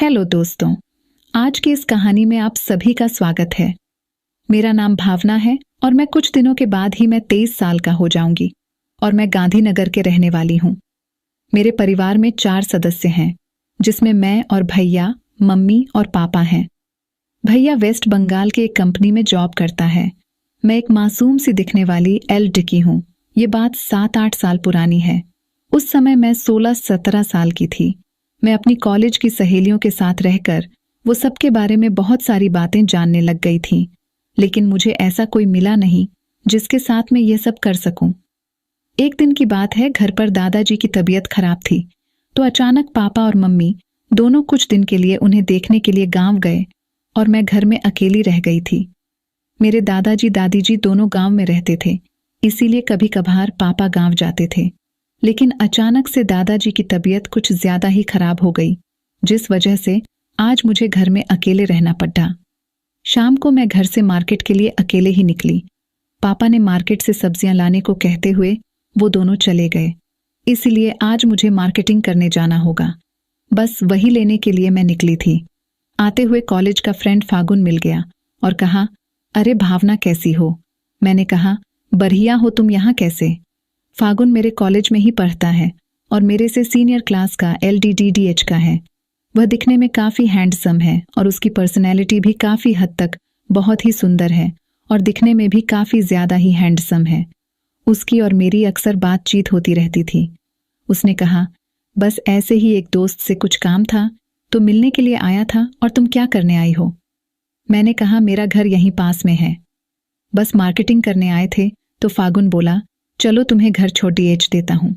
Hello दोस्तों, आज की इस कहानी में आप सभी का स्वागत है। मेरा नाम भावना है और मैं कुछ दिनों के बाद ही मैं 23 साल का हो जाऊंगी और मैं गांधीनगर के रहने वाली हूँ। मेरे परिवार में 4 सदस्य हैं, जिसमें मैं और भैया, मम्मी और पापा हैं। भैया वेस्ट बंगाल के एक कंपनी में जॉब करता है। मैं एक मासूम सी दिखने वाली एल.डी. हूँ। ये बात 7-8 साल पुरानी है। उस समय मैं 16-17 साल की थी। मैं अपनी कॉलेज की सहेलियों के साथ रहकर वो सबके बारे में बहुत सारी बातें जानने लग गई थी, लेकिन मुझे ऐसा कोई मिला नहीं जिसके साथ मैं ये सब कर सकूं। एक दिन की बात है, घर पर दादाजी की तबीयत खराब थी, तो अचानक पापा और मम्मी दोनों कुछ दिन के लिए उन्हें देखने के लिए गांव गए और मैं घर में अकेली रह गई थी। मेरे दादाजी दादी दोनों गांव में रहते थे, इसीलिए कभी कभार पापा गांव जाते थे। लेकिन अचानक से दादाजी की तबीयत कुछ ज्यादा ही खराब हो गई, जिस वजह से आज मुझे घर में अकेले रहना पड़ा। शाम को मैं घर से मार्केट के लिए अकेले ही निकली। पापा ने मार्केट से सब्जियां लाने को कहते हुए वो दोनों चले गए, इसलिए आज मुझे मार्केटिंग करने जाना होगा। बस वही लेने के लिए मैं निकली थी। आते हुए कॉलेज का फ्रेंड फागुन मिल गया और कहा, अरे भावना कैसी हो? मैंने कहा, बढ़िया हो, तुम यहाँ कैसे? फागुन मेरे कॉलेज में ही पढ़ता है और मेरे से सीनियर क्लास का LDDDH का है। वह दिखने में काफ़ी हैंडसम है और उसकी पर्सनैलिटी भी काफ़ी हद तक बहुत ही सुंदर है और दिखने में भी काफ़ी ज़्यादा ही हैंडसम है। उसकी और मेरी अक्सर बातचीत होती रहती थी। उसने कहा, बस ऐसे ही एक दोस्त से कुछ काम था तो मिलने के लिए आया था, और तुम क्या करने आई हो? मैंने कहा, मेरा घर यहीं पास में है, बस मार्केटिंग करने आए थे। तो फागुन बोला, चलो तुम्हें घर छोड़ देता हूं।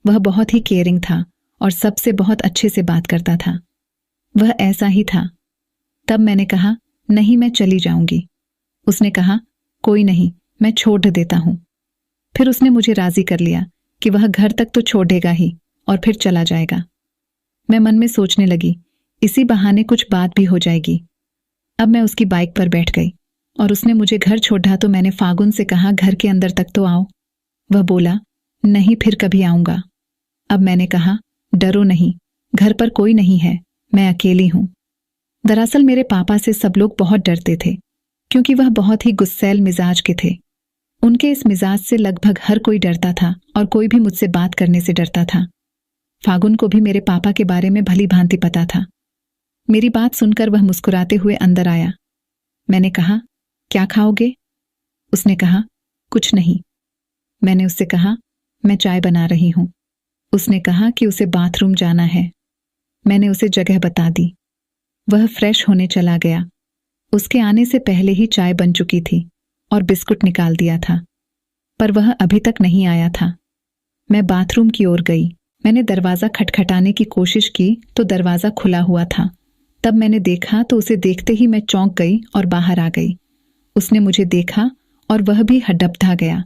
वह बहुत ही केयरिंग था और सबसे बहुत अच्छे से बात करता था। वह ऐसा ही था। तब मैंने कहा, नहीं, मैं चली जाऊंगी। उसने कहा, कोई नहीं, मैं छोड़ देता हूं। फिर उसने मुझे राजी कर लिया कि वह घर तक तो छोड़ेगा ही और फिर चला जाएगा। मैं मन में सोचने लगी, इसी बहाने कुछ बात भी हो जाएगी। अब मैं उसकी बाइक पर बैठ गई और उसने मुझे घर छोड़ा तो मैंने फागुन से कहा, घर के अंदर तक तो आओ। वह बोला, नहीं, फिर कभी आऊंगा। अब मैंने कहा, डरो नहीं, घर पर कोई नहीं है, मैं अकेली हूं। दरअसल मेरे पापा से सब लोग बहुत डरते थे, क्योंकि वह बहुत ही गुस्सैल मिजाज के थे। उनके इस मिजाज से लगभग हर कोई डरता था और कोई भी मुझसे बात करने से डरता था। फागुन को भी मेरे पापा के बारे में भली भांति पता था। मेरी बात सुनकर वह मुस्कुराते हुए अंदर आया। मैंने कहा, क्या खाओगे? उसने कहा, कुछ नहीं। मैंने उससे कहा, मैं चाय बना रही हूं। उसने कहा कि उसे बाथरूम जाना है। मैंने उसे जगह बता दी। वह फ्रेश होने चला गया। उसके आने से पहले ही चाय बन चुकी थी और बिस्कुट निकाल दिया था, पर वह अभी तक नहीं आया था। मैं बाथरूम की ओर गई। मैंने दरवाज़ा खटखटाने की कोशिश की तो दरवाज़ा खुला हुआ था। तब मैंने देखा तो उसे देखते ही मैं चौंक गई और बाहर आ गई। उसने मुझे देखा और वह भी हड़बड़ा गया।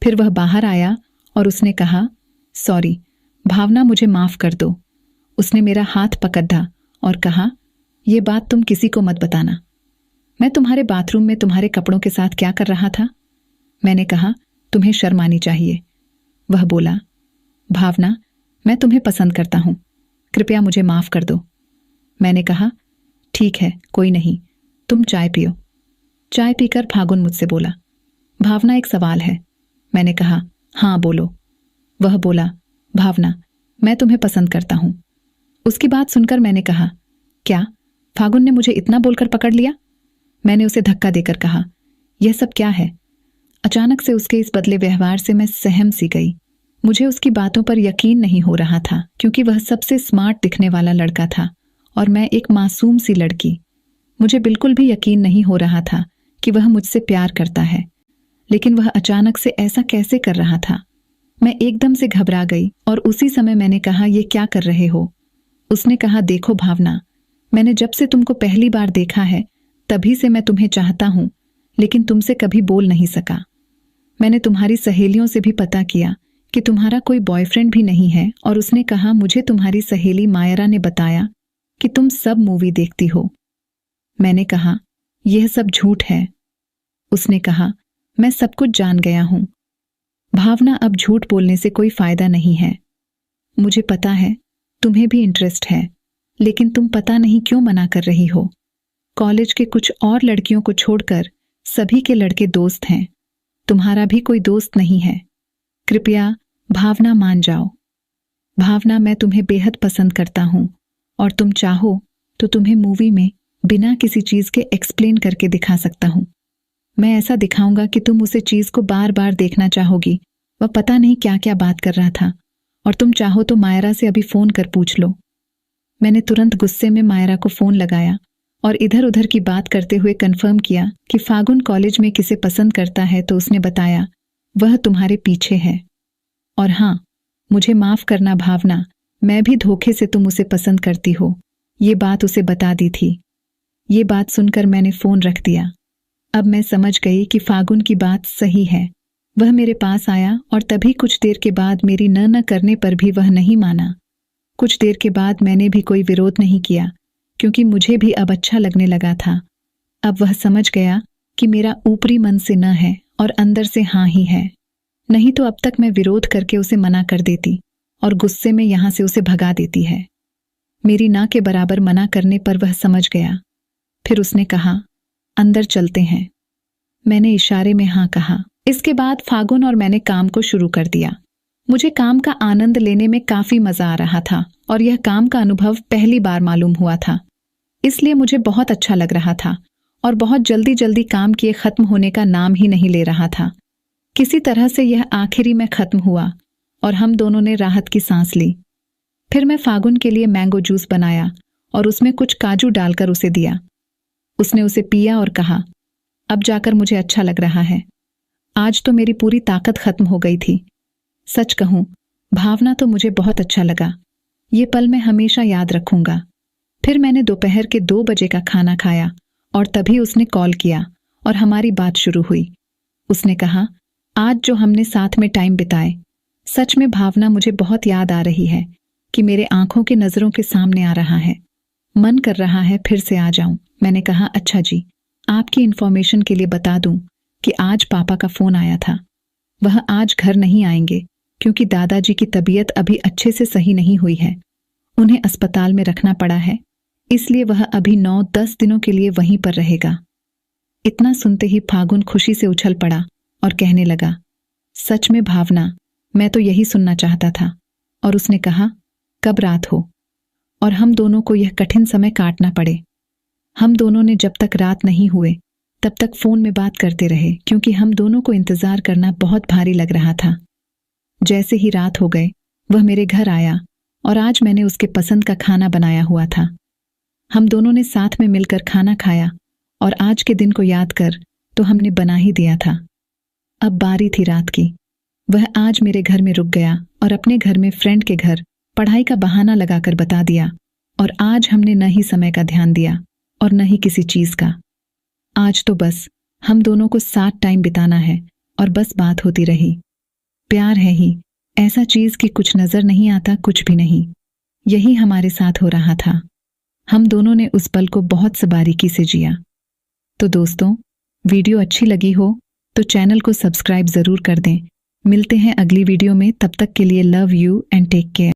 फिर वह बाहर आया और उसने कहा, सॉरी भावना, मुझे माफ़ कर दो। उसने मेरा हाथ पकड़ा और कहा, यह बात तुम किसी को मत बताना। मैं तुम्हारे बाथरूम में तुम्हारे कपड़ों के साथ क्या कर रहा था? मैंने कहा, तुम्हें शर्म आनी चाहिए। वह बोला, भावना, मैं तुम्हें पसंद करता हूं, कृपया मुझे माफ़ कर दो। मैंने कहा, ठीक है, कोई नहीं, तुम चाय पियो। चाय पीकर फागुन मुझसे बोला, भावना, एक सवाल है। मैंने कहा, हाँ बोलो। वह बोला, भावना, मैं तुम्हें पसंद करता हूं। उसकी बात सुनकर मैंने कहा, क्या? फागुन ने मुझे इतना बोलकर पकड़ लिया? मैंने उसे धक्का देकर कहा, यह सब क्या है? अचानक से उसके इस बदले व्यवहार से मैं सहम सी गई। मुझे उसकी बातों पर यकीन नहीं हो रहा था, क्योंकि वह सबसे स्मार्ट दिखने वाला लड़का था और मैं एक मासूम सी लड़की। मुझे बिल्कुल भी यकीन नहीं हो रहा था कि वह मुझसे प्यार करता है, लेकिन वह अचानक से ऐसा कैसे कर रहा था? मैं एकदम से घबरा गई और उसी समय मैंने कहा, ये क्या कर रहे हो? उसने कहा, देखो भावना, मैंने जब से तुमको पहली बार देखा है तभी से मैं तुम्हें चाहता हूं, लेकिन तुमसे कभी बोल नहीं सका। मैंने तुम्हारी सहेलियों से भी पता किया कि तुम्हारा कोई बॉयफ्रेंड भी नहीं है, और उसने कहा, मुझे तुम्हारी सहेली मायरा ने बताया कि तुम सब मूवी देखती हो। मैंने कहा, यह सब झूठ है। उसने कहा, मैं सब कुछ जान गया हूं। भावना, अब झूठ बोलने से कोई फायदा नहीं है। मुझे पता है तुम्हें भी इंटरेस्ट है, लेकिन तुम पता नहीं क्यों मना कर रही हो। कॉलेज के कुछ और लड़कियों को छोड़कर सभी के लड़के दोस्त हैं, तुम्हारा भी कोई दोस्त नहीं है। कृपया भावना मान जाओ। भावना, मैं तुम्हें बेहद पसंद करता हूं और तुम चाहो तो तुम्हें मूवी में बिना किसी चीज के एक्सप्लेन करके दिखा सकता हूं। मैं ऐसा दिखाऊंगा कि तुम उसे चीज को बार बार देखना चाहोगी। वह पता नहीं क्या क्या बात कर रहा था, और तुम चाहो तो मायरा से अभी फोन कर पूछ लो। मैंने तुरंत गुस्से में मायरा को फोन लगाया और इधर उधर की बात करते हुए कंफर्म किया कि फागुन कॉलेज में किसे पसंद करता है, तो उसने बताया वह तुम्हारे पीछे है। और हाँ, मुझे माफ करना भावना, मैं भी धोखे से तुम उसे पसंद करती हो, ये बात उसे बता दी थी। ये बात सुनकर मैंने फोन रख दिया। अब मैं समझ गई कि फागुन की बात सही है। वह मेरे पास आया और तभी कुछ देर के बाद मेरी न करने पर भी वह नहीं माना। कुछ देर के बाद मैंने भी कोई विरोध नहीं किया, क्योंकि मुझे भी अब अच्छा लगने लगा था। अब वह समझ गया कि मेरा ऊपरी मन से न है और अंदर से हाँ ही है। नहीं तो अब तक मैं विरोध करके उसे मना कर देती और गुस्से में यहां से उसे भगा देती है। मेरी ना के बराबर मना करने पर वह समझ गया। फिर उसने कहा, अंदर चलते हैं। मैंने इशारे में हाँ कहा। इसके बाद फागुन और मैंने काम को शुरू कर दिया। मुझे काम का आनंद लेने में काफी मजा आ रहा था और यह काम का अनुभव पहली बार मालूम हुआ था, इसलिए मुझे बहुत अच्छा लग रहा था और बहुत जल्दी जल्दी काम किए खत्म होने का नाम ही नहीं ले रहा था। किसी तरह से यह आखिरी में खत्म हुआ और हम दोनों ने राहत की सांस ली। फिर मैं फागुन के लिए मैंगो जूस बनाया और उसमें कुछ काजू डालकर उसे दिया। उसने उसे पिया और कहा, अब जाकर मुझे अच्छा लग रहा है। आज तो मेरी पूरी ताकत खत्म हो गई थी। सच कहूं भावना, तो मुझे बहुत अच्छा लगा। ये पल मैं हमेशा याद रखूंगा। फिर मैंने दोपहर के 2 बजे का खाना खाया और तभी उसने कॉल किया और हमारी बात शुरू हुई। उसने कहा, आज जो हमने साथ में टाइम बिताए, सच में भावना मुझे बहुत याद आ रही है कि मेरे आंखों के नजरों के सामने आ रहा है। मन कर रहा है फिर से आ जाऊं। मैंने कहा, अच्छा जी, आपकी इंफॉर्मेशन के लिए बता दूं कि आज पापा का फोन आया था। वह आज घर नहीं आएंगे क्योंकि दादाजी की तबीयत अभी अच्छे से सही नहीं हुई है। उन्हें अस्पताल में रखना पड़ा है, इसलिए वह अभी 9-10 दिनों के लिए वहीं पर रहेगा। इतना सुनते ही फागुन खुशी से उछल पड़ा और कहने लगा, सच में भावना, मैं तो यही सुनना चाहता था। और उसने कहा, कब रात हो और हम दोनों को यह कठिन समय काटना पड़े। हम दोनों ने जब तक रात नहीं हुए तब तक फोन में बात करते रहे, क्योंकि हम दोनों को इंतजार करना बहुत भारी लग रहा था। जैसे ही रात हो गए वह मेरे घर आया और आज मैंने उसके पसंद का खाना बनाया हुआ था। हम दोनों ने साथ में मिलकर खाना खाया और आज के दिन को याद कर तो हमने बना ही दिया था। अब बारी थी रात की। वह आज मेरे घर में रुक गया और अपने घर में फ्रेंड के घर पढ़ाई का बहाना लगाकर बता दिया, और आज हमने न ही समय का ध्यान दिया और न ही किसी चीज का। आज तो बस हम दोनों को साथ टाइम बिताना है और बस बात होती रही। प्यार है ही ऐसा चीज कि कुछ नजर नहीं आता, कुछ भी नहीं। यही हमारे साथ हो रहा था। हम दोनों ने उस पल को बहुत बारीकी से जिया। तो दोस्तों, वीडियो अच्छी लगी हो तो चैनल को सब्सक्राइब जरूर कर दें। मिलते हैं अगली वीडियो में, तब तक के लिए love you and take care.